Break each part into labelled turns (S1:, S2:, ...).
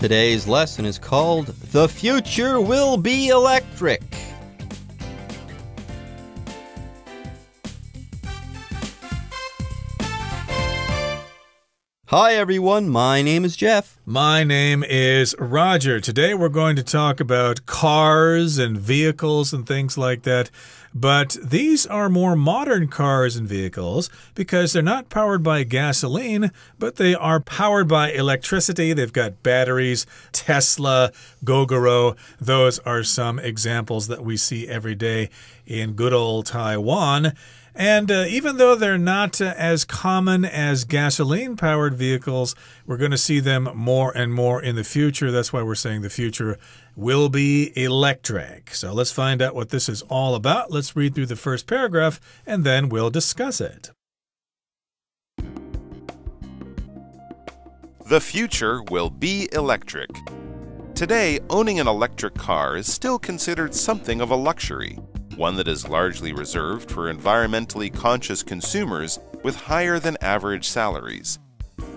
S1: Today's lesson is called The Future Will Be Electric. Hi everyone, my name is Jeff.
S2: My name is Roger. Today we're going to talk about cars and vehicles and things like that. But these are more modern cars and vehicles because they're not powered by gasoline, but they are powered by electricity. They've got batteries, Tesla, Gogoro. Those are some examples that we see every day in good old Taiwan. And even though they're not as common as gasoline-powered vehicles, we're going to see them more and more in the future. That's why we're saying the future will be electric. So let's find out what this is all about. Let's read through the first paragraph, and then we'll discuss it.
S3: The future will be electric. Today, owning an electric car is still considered something of a luxury. One that is largely reserved for environmentally conscious consumers with higher than average salaries.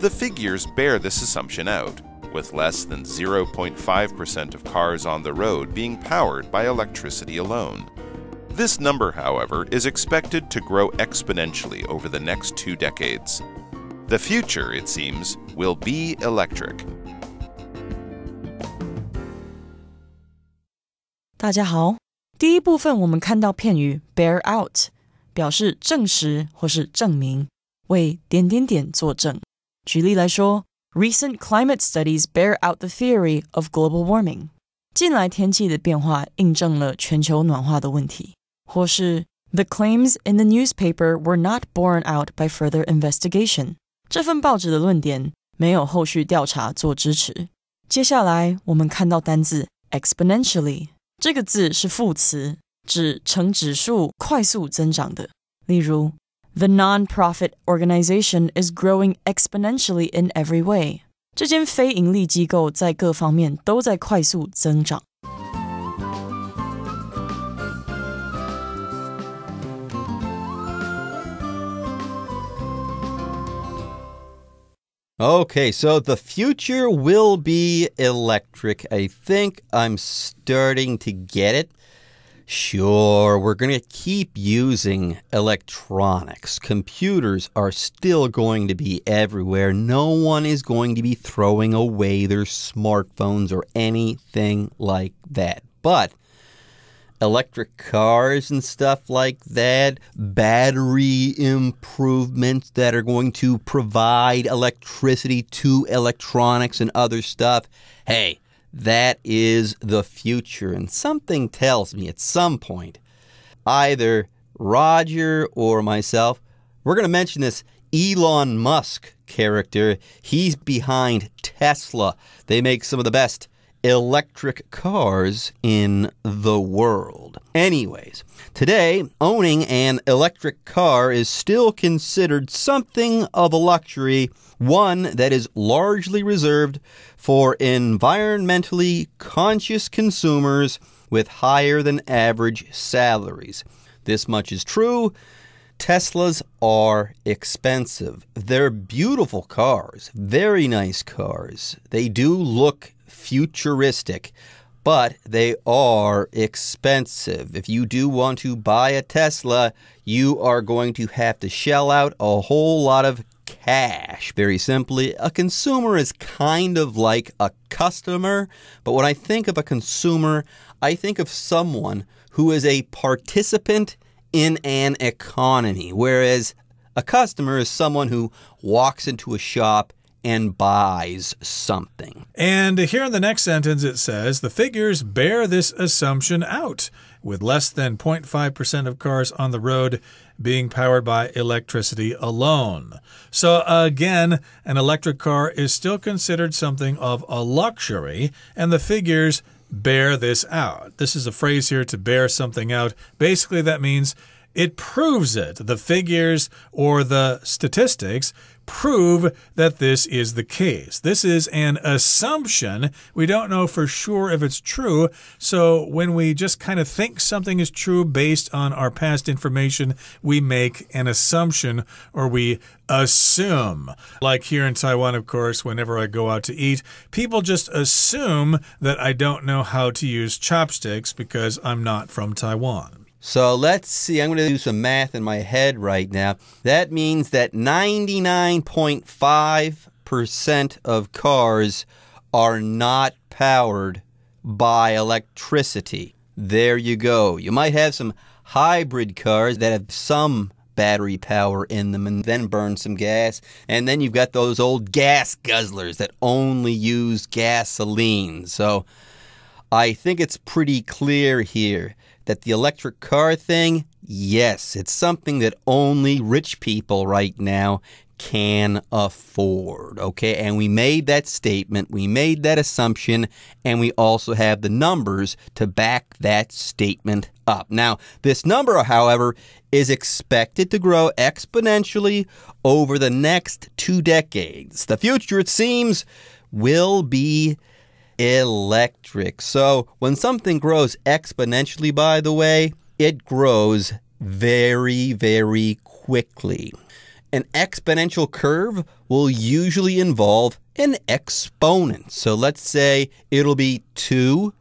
S3: The figures bear this assumption out, with less than 0.5% of cars on the road being powered by electricity alone. This number, however, is expected to grow exponentially over the next 2 decades. The future, it seems, will be electric.
S4: 大家好。第一部分我们看到片语 bear out 表示证实或是证明，为点点点作证。举例来说 Recent climate studies bear out the theory of global warming 近来天气的变化印证了全球暖化的问题。或是 The claims in the newspaper were not borne out by further investigation 这份报纸的论点没有后续调查做支持。接下来我们看到单字 exponentially这个字是副词，指呈指数快速增长的。例如 The non-profit organization is growing exponentially in every way 这间非盈利机构在各方面都在快速增长。
S1: Okay, so the future will be electric. I think I'm starting to get it. Sure, we're going to keep using electronics. Computers are still going to be everywhere. No one is going to be throwing away their smartphones or anything like that. But electric cars and stuff like that, battery improvements that are going to provide electricity to electronics and other stuff. Hey, that is the future. And something tells me at some point, either Roger or myself, we're going to mention this Elon Musk character. He's behind Tesla. They make some of the best electric cars in the world. Anyways, today, owning an electric car is still considered something of a luxury, one that is largely reserved for environmentally conscious consumers with higher than average salaries. This much is true. Teslas are expensive. They're beautiful cars, very nice cars. They do look futuristic, but they are expensive. If you do want to buy a Tesla, you are going to have to shell out a whole lot of cash. Very simply, a consumer is kind of like a customer, but when I think of a consumer, I think of someone who is a participant in an economy, whereas a customer is someone who walks into a shop and buys something.
S2: And here in the next sentence it says, the figures bear this assumption out, with less than 0.5% of cars on the road being powered by electricity alone. So again, an electric car is still considered something of a luxury, and the figures bear this out. This is a phrase here, to bear something out. Basically, that means it proves it. The figures or the statistics prove that this is the case. This is an assumption. We don't know for sure if it's true. So when we just kind of think something is true based on our past information, we make an assumption or we assume. Like here in Taiwan, of course, whenever I go out to eat, people just assume that I don't know how to use chopsticks because I'm not from Taiwan.
S1: So let's see. I'm going to do some math in my head right now. That means that 99.5% of cars are not powered by electricity. There you go. You might have some hybrid cars that have some battery power in them and then burn some gas. And then you've got those old gas guzzlers that only use gasoline. So I think it's pretty clear here that the electric car thing, yes, it's something that only rich people right now can afford, okay? And we made that statement, we made that assumption, and we also have the numbers to back that statement up. Now, this number, however, is expected to grow exponentially over the next 2 decades. The future, it seems, will be electric. So when something grows exponentially, by the way, it grows very, very quickly. An exponential curve will usually involve an exponent. So let's say it'll be 2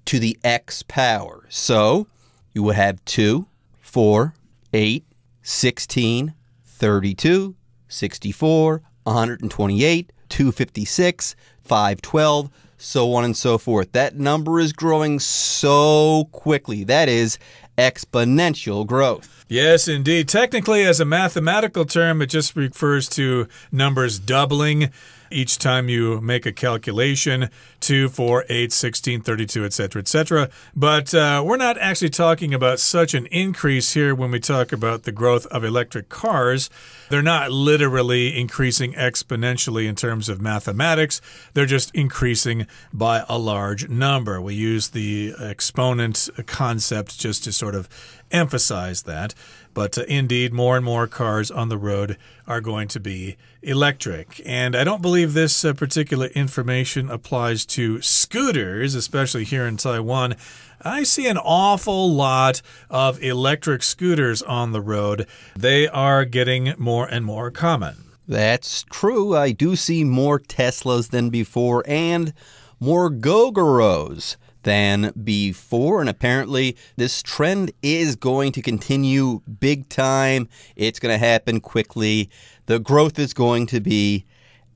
S1: to the x power. So you would have 2, 4, 8, 16, 32, 64, 128, 256, 512, so on and so forth. That number is growing so quickly. That is exponential growth.
S2: Yes, indeed. Technically, as a mathematical term, it just refers to numbers doubling each time you make a calculation. 2, 4, 8, 16, 32, etc., etc. But we're not actually talking about such an increase here when we talk about the growth of electric cars. They're not literally increasing exponentially in terms of mathematics. They're just increasing by a large number. We use the exponent concept just to sort of emphasize that. But indeed, more and more cars on the road are going to be electric. And I don't believe this particular information applies to scooters, especially here in Taiwan. I see an awful lot of electric scooters on the road. They are getting more and more common.
S1: That's true. I do see more Teslas than before and more Gogoros than before. And apparently this trend is going to continue big time. It's going to happen quickly. The growth is going to be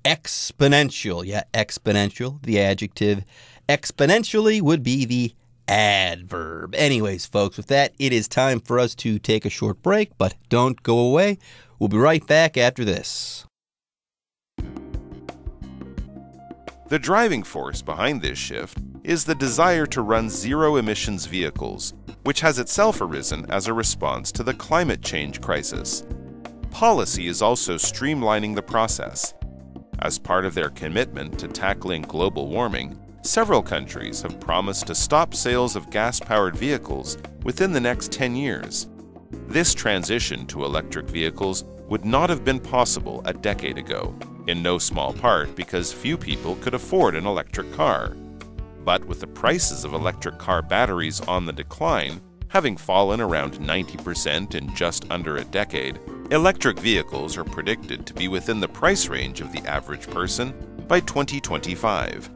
S1: exponential. Yeah, exponential, the adjective. Exponentially would be the adverb. Anyways, folks, with that, it is time for us to take a short break, but don't go away. We'll be right back after this.
S3: The driving force behind this shift is the desire to run zero-emissions vehicles, which has itself arisen as a response to the climate change crisis. Policy is also streamlining the process. As part of their commitment to tackling global warming, several countries have promised to stop sales of gas-powered vehicles within the next 10 years. This transition to electric vehicles would not have been possible a decade ago, in no small part because few people could afford an electric car. But with the prices of electric car batteries on the decline, having fallen around 90% in just under a decade, electric vehicles are predicted to be within the price range of the average person by 2025.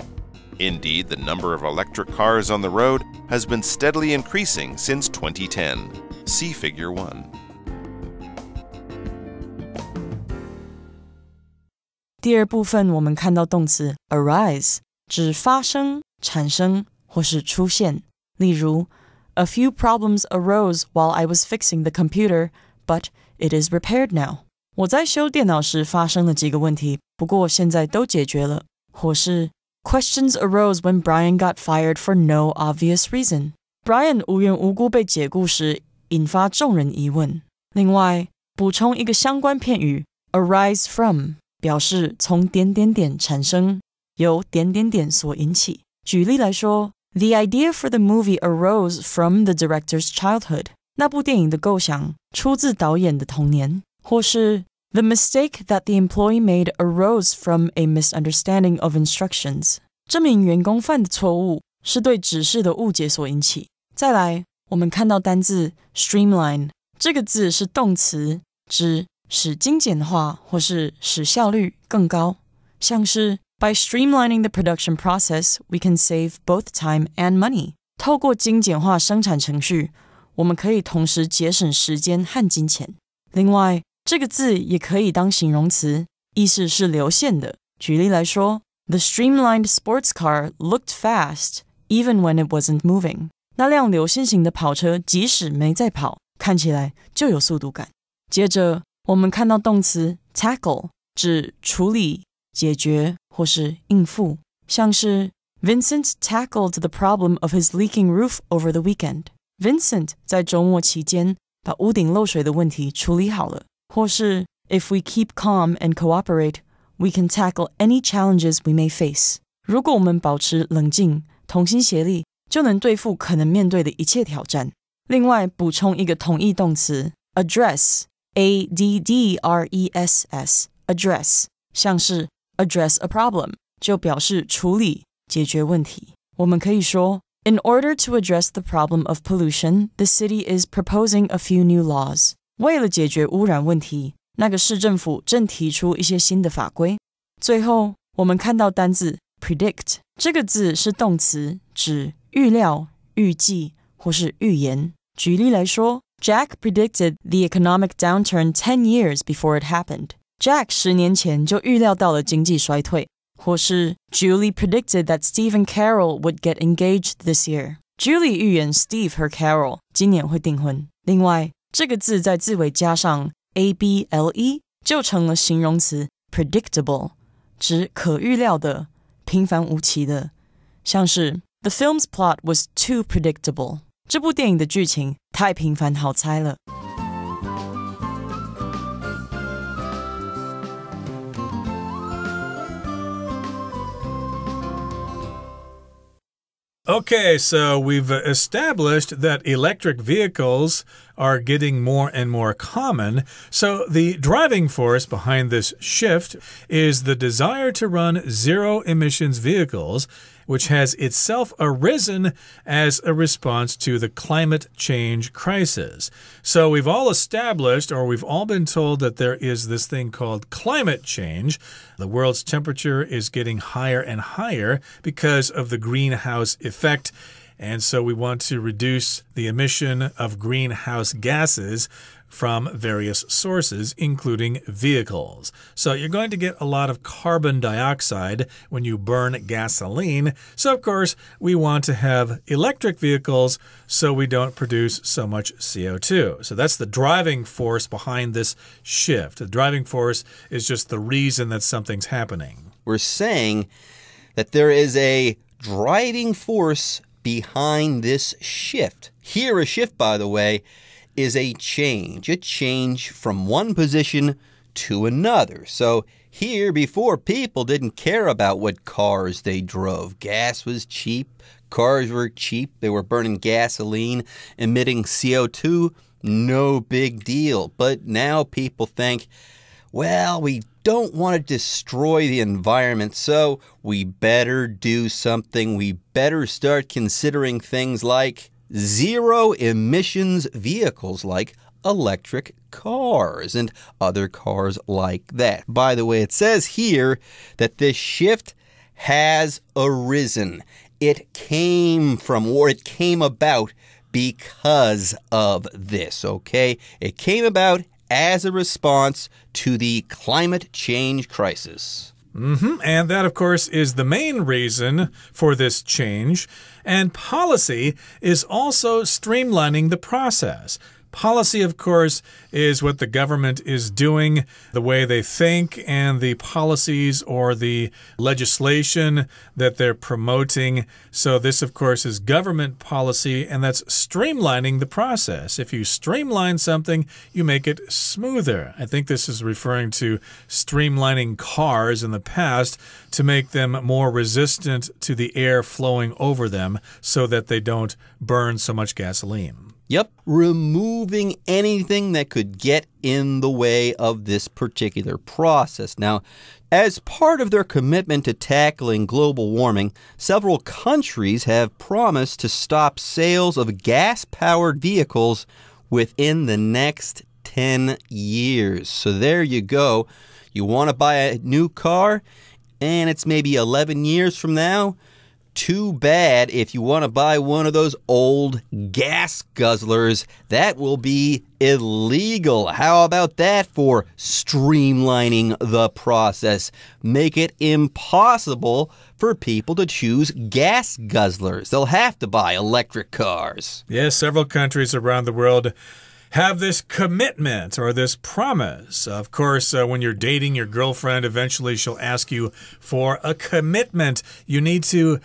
S3: Indeed, the number of electric cars on the road has been steadily increasing since 2010. See Figure 1.
S4: 第二部分我们看到动词 arise 指发生、产生或是出现。例如 A few problems arose while I was fixing the computer, but it is repaired now. 我在修电脑时发生了几个问题，不过现在都解决了。或是 Questions arose when Brian got fired for no obvious reason. Brian 无缘无故被解雇时，引发众人疑问。另外，补充一个相关片语 arise from 表示从点点点产生，由点点点所引起。举例来说 The idea for the movie arose from the director's childhood. 那部电影的构想出自导演的童年。或是 The mistake that the employee made arose from a misunderstanding of instructions. 这名员工犯的错误是对指示的误解所引起。再来，我们看到单字 streamline， 这个字是动词，指使精简化或是使效率更高，像是 By streamlining the production process, we can save both time and money. 透过精简化生产程序，我们可以同时节省时间和金钱。另外，这个字也可以当形容词，意思是流线的。举例来说 The streamlined sports car looked fast, even when it wasn't moving. 那辆流线型的跑车即使没在跑，看起来就有速度感。接着，我们看到动词 tackle， 指处理、解决或是应付，像是 Vincent tackled the problem of his leaking roof over the weekend. Vincent 在周末期间把屋顶漏水的问题处理好了。或是 If we keep calm and cooperate, we can tackle any challenges we may face. 如果我们保持冷静，同心协力，就能对付可能面对的一切挑战。另外，补充一个同义动词 address, A-D-D-R-E-S-S, address, 像是 address a problem, 就表示处理、解决问题。我们可以说In order to address the problem of pollution, the city is proposing a few new laws. 为了解决污染问题，那个市政府正提出一些新的法规。最后，我们看到单字 predict， 这个字是动词，指预料、预计或是预言。举例来说 Jack predicted the economic downturn 10 years before it happened. Jack 10年前就预料到了经济衰退。或是 Julie predicted that Steve and Carol would get engaged this year. Julie 预言 Steve 和 Carol 今年会订婚。另外，这个字在字尾加上 able 就成了形容词 predictable， 指可预料的、平凡无奇的。像是 The film's plot was too predictable. 这部电影的剧情太平凡好猜了。
S2: Okay, so we've established that electric vehicles are getting more and more common. So the driving force behind this shift is the desire to run zero-emissions vehicles, which has itself arisen as a response to the climate change crisis. So we've all established, or we've all been told, that there is this thing called climate change. The world's temperature is getting higher and higher because of the greenhouse effect. And so we want to reduce the emission of greenhouse gases from various sources, including vehicles. So you're going to get a lot of carbon dioxide when you burn gasoline. So, of course, we want to have electric vehicles so we don't produce so much CO2. So that's the driving force behind this shift. The driving force is just the reason that something's happening.
S1: We're saying that there is a driving force behind this shift. Here, a shift, by the way, is a change from one position to another. So here, before, people didn't care about what cars they drove. Gas was cheap. Cars were cheap. They were burning gasoline, emitting CO2. No big deal. But now people think, well, we don't want to destroy the environment, so we better do something. We better start considering things like zero emissions vehicles like electric cars and other cars like that. By the way, it says here that this shift has arisen. It came from, or it came about because of this, okay? It came about as a response to the climate change crisis.
S2: And that, of course, is the main reason for this change. And policy is also streamlining the process. Policy, of course, is what the government is doing, the way they think, and the policies or the legislation that they're promoting. So this, of course, is government policy, and that's streamlining the process. If you streamline something, you make it smoother. I think this is referring to streamlining cars in the past to make them more resistant to the air flowing over them so that they don't burn so much gasoline.
S1: Yep, removing anything that could get in the way of this particular process. Now, as part of their commitment to tackling global warming, several countries have promised to stop sales of gas-powered vehicles within the next 10 years. So there you go. You want to buy a new car, and it's maybe 11 years from now? Too bad. If you want to buy one of those old gas guzzlers, that will be illegal. How about that for streamlining the process? Make it impossible for people to choose gas guzzlers. They'll have to buy electric cars.
S2: Yes, several countries around the world have this commitment or this promise. Of course, when you're dating your girlfriend, eventually she'll ask you for a commitment. You need to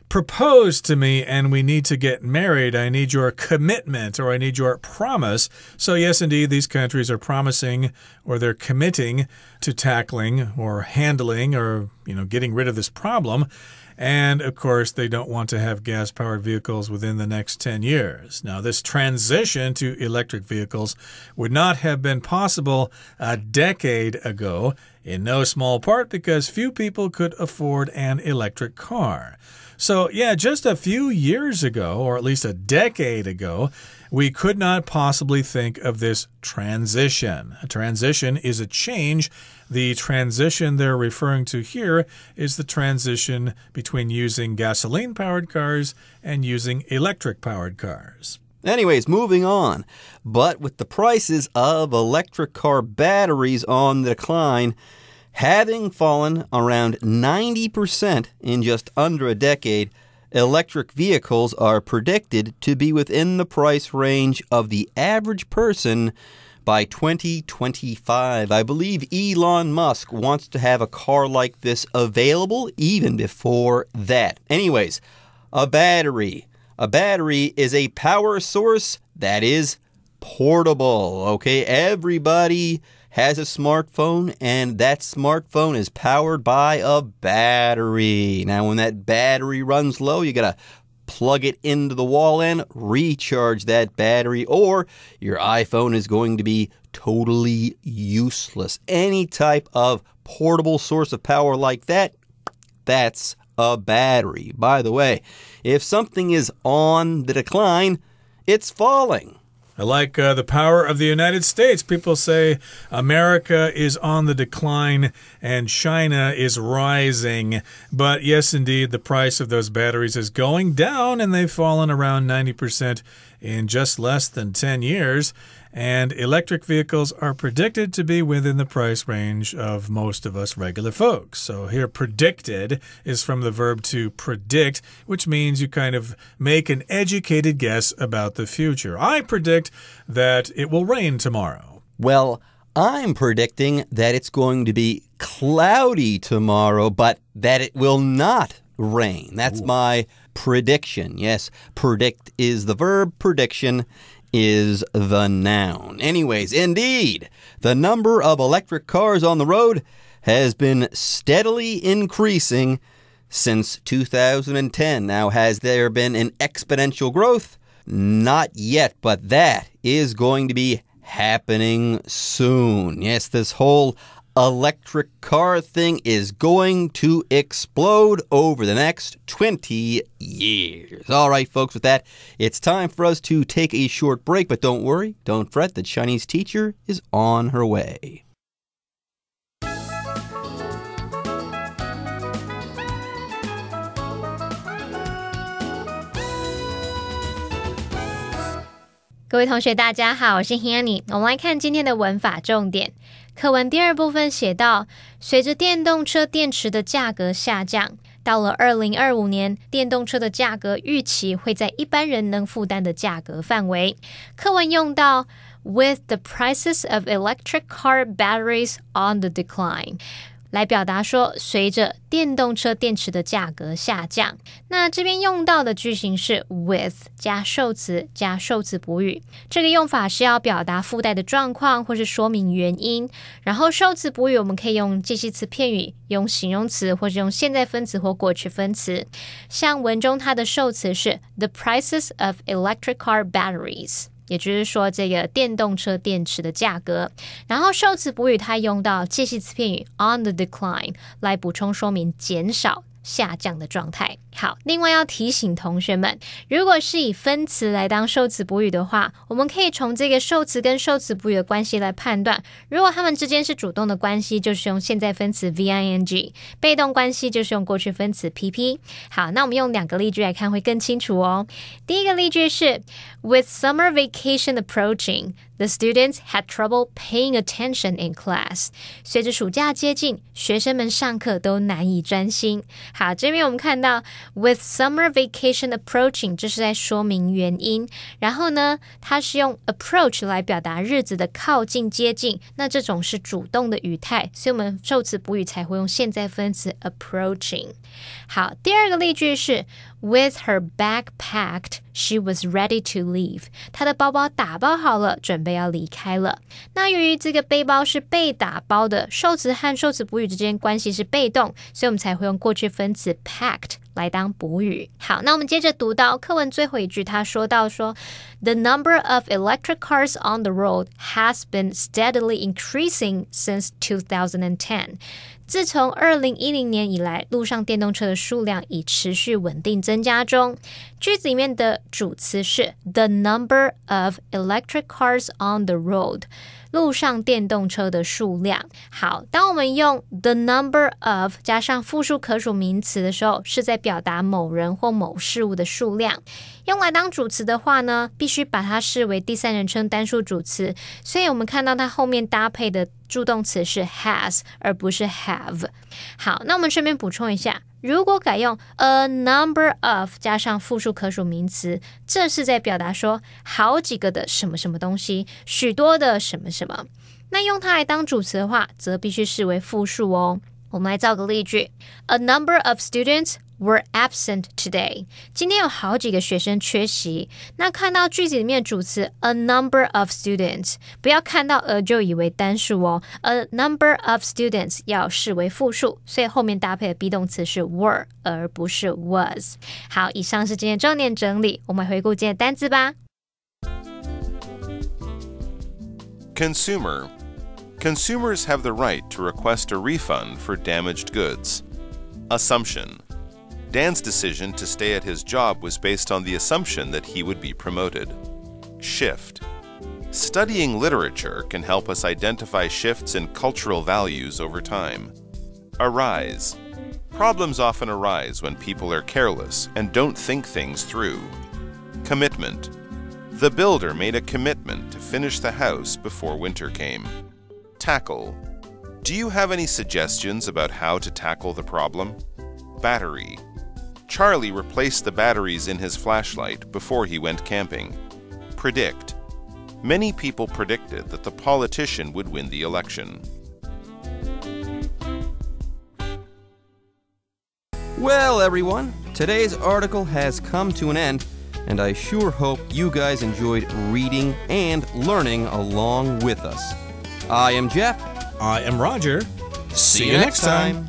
S2: propose to me and we need to get married. I need your commitment or I need your promise. So yes, indeed, these countries are promising or they're committing to tackling or handling or, getting rid of this problem. And, of course, they don't want to have gas-powered vehicles within the next 10 years. Now, this transition to electric vehicles would not have been possible a decade ago, in no small part because few people could afford an electric car. So, yeah, just a few years ago, or at least a decade ago, we could not possibly think of this transition. A transition is a change. The transition they're referring to here is the transition between using gasoline-powered cars and using electric-powered cars.
S1: Anyways, moving on. But with the prices of electric car batteries on the decline, having fallen around 90% in just under a decade, electric vehicles are predicted to be within the price range of the average person by 2025. I believe Elon Musk wants to have a car like this available even before that. Anyways, a battery. A battery is a power source that is portable. Okay, everybody has a smartphone, and that smartphone is powered by a battery. Now, when that battery runs low, you got to plug it into the wall and recharge that battery, or your iPhone is going to be totally useless. Any type of portable source of power like that, that's a battery. By the way, if something is on the decline, it's falling.
S2: I like the power of the United States. People say America is on the decline and China is rising. But yes, indeed, the price of those batteries is going down and they've fallen around 90% in just less than 10 years. And electric vehicles are predicted to be within the price range of most of us regular folks. So here, predicted is from the verb to predict, which means you kind of make an educated guess about the future. I predict that it will rain tomorrow.
S1: Well, I'm predicting that it's going to be cloudy tomorrow, but that it will not rain. That's my prediction. Yes, predict is the verb, prediction is the noun. Anyways, indeed, the number of electric cars on the road has been steadily increasing since 2010. Now, has there been an exponential growth? Not yet, but that is going to be happening soon. Yes, this whole electric car thing is going to explode over the next 20 years. All right, folks, with that, it's time for us to take a short break, but don't worry, don't fret, the Chinese teacher is on her way.
S5: 各位同学大家好，我是 Hanny。 我们来看今天的文法重点。课文第二部分写到，随着电动车电池的价格下降，到了2025年，电动车的价格预期会在一般人能负担的价格范围。课文用到 with the prices of electric car batteries on the decline，来表达说随着电动车电池的价格下降。那这边用到的句型是 with 加受词加受词补语，这个用法是要表达附带的状况或是说明原因。然后受词补语我们可以用介系词片语，用形容词或是用现在分词或过去分词。像文中它的受词是 the prices of electric car batteries，也就是说这个电动车电池的价格。然后受词补语它用到介系词片语 on the decline 来补充说明减少下降的状态。好，另外要提醒同学们，如果是以分词来当受词补语的话，我们可以从这个受词跟受词补语的关系来判断，如果它们之间是主动的关系，就是用现在分词 VING， 被动关系就是用过去分词 PP。 好，那我们用2个例句来看会更清楚哦。第一个例句是 With summer vacation approaching, the students had trouble paying attention in class. 随着暑假接近，学生们上课都难以专心。好，这边我们看到 with summer vacation approaching 这是在说明原因，然后呢它是用 approach 来表达日子的靠近接近，那这种是主动的语态，所以我们受词补语才会用现在分词 approaching。 好，第二个例句是 With her bag packed, she was ready to leave. 她的包包打包好了，准备要离开了。那由于这个背包是被打包的，受词和受词补语之间关系是被动，所以我们才会用过去分词 packed 来当补语。好，那我们接着读到课文最后一句，他说到说 The number of electric cars on the road has been steadily increasing since 2010. 自从2010年以来，路上电动车的数量已持续稳定增加中。句子里面的主词是 the number of electric cars on the road， 路上电动车的数量。好，当我们用 the number of 加上复数可数名词的时候，是在表达某人或某事物的数量。用来当主词的话呢，必须把它视为第三人称单数主词，所以我们看到它后面搭配的助动词是 has 而不是 have。 好，那我们顺便补充一下，如果改用 a number of 加上复数可数名词，这是在表达说好几个的什么什么东西，许多的什么什么。那用它来当主词的话，则必须视为复数哦。我们来造个例句 A number of students were absent today. 今天有好几个学生缺席。那看到句子里面的主词 a number of students， 不要看到 a 就以为单数哦， a number of students 要视为复数，所以后面搭配的 be 动词是 were 而不是 was。 好，以上是今天重点整理，我们回顾今天的单字吧。
S3: Consumer. Consumers have the right to request a refund for damaged goods. Assumption. Dan's decision to stay at his job was based on the assumption that he would be promoted. Shift. Studying literature can help us identify shifts in cultural values over time. Arise. Problems often arise when people are careless and don't think things through. Commitment. The builder made a commitment to finish the house before winter came. Tackle. Do you have any suggestions about how to tackle the problem? Battery. Charlie replaced the batteries in his flashlight before he went camping. Predict. Many people predicted that the politician would win the election.
S1: Well, everyone, today's article has come to an end, and I sure hope you guys enjoyed reading and learning along with us. I am Jeff.
S2: I am Roger.
S1: See you next time.